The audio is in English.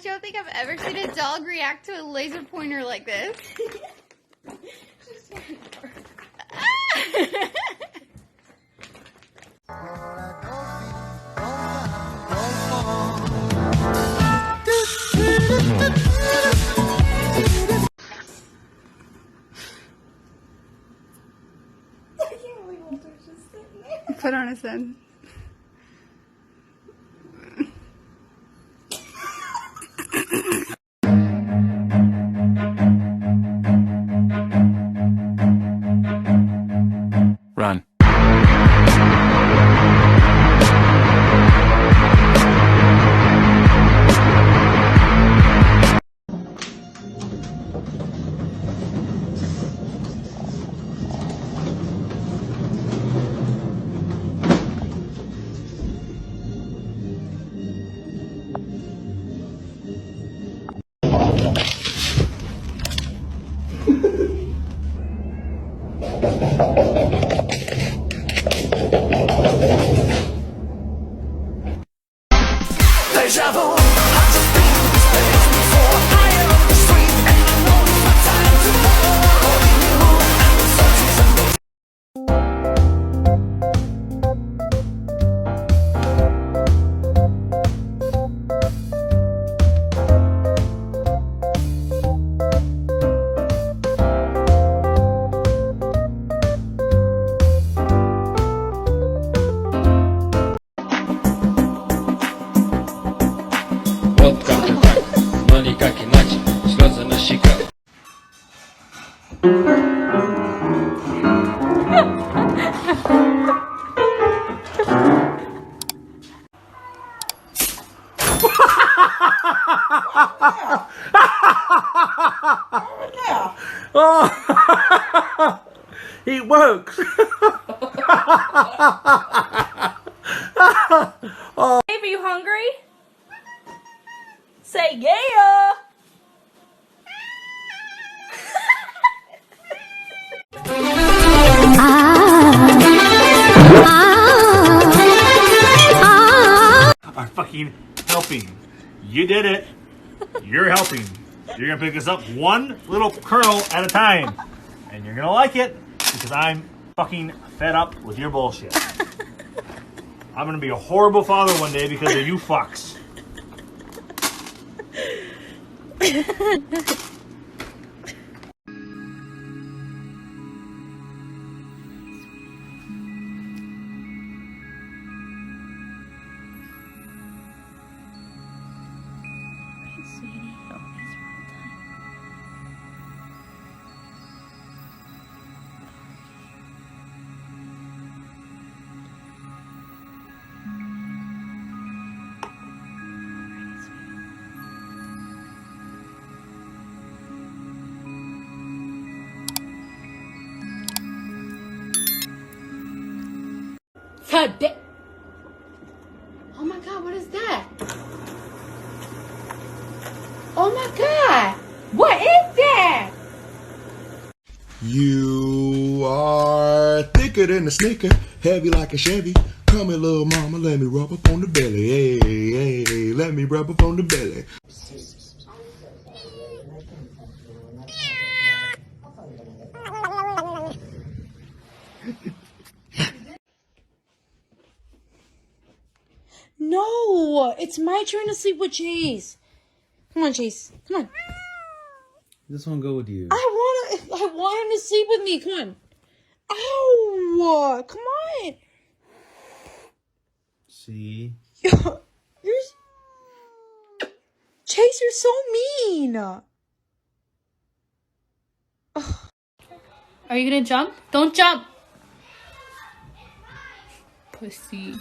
don't think I've ever seen a dog react to a laser pointer like this. Put on his head. Run. Deja vu, I've just been to this place before. Higher on the street, and I know it's my time to go. Holding you, and the sun season. Oh, it works. Oh. Hey, are you hungry? Say yeah. Are fucking helping. You did it. You're helping. You're gonna pick us up one little kernel at a time. And you're gonna like it because I'm fucking fed up with your bullshit. I'm gonna be a horrible father one day because of you fucks. Oh my god, what is that? Oh my god! What is that? You are thicker than a snicker, heavy like a Chevy. Come here, little mama, let me rub up on the belly. Hey, hey, let me rub up on the belly. No, it's my turn to sleep with Chase. Come on, Chase. Come on. This one go with you. I want him to sleep with me. Come on. Ow! Come on. See? You're Chase, you're so mean. Are you gonna jump? Don't jump! Pussy.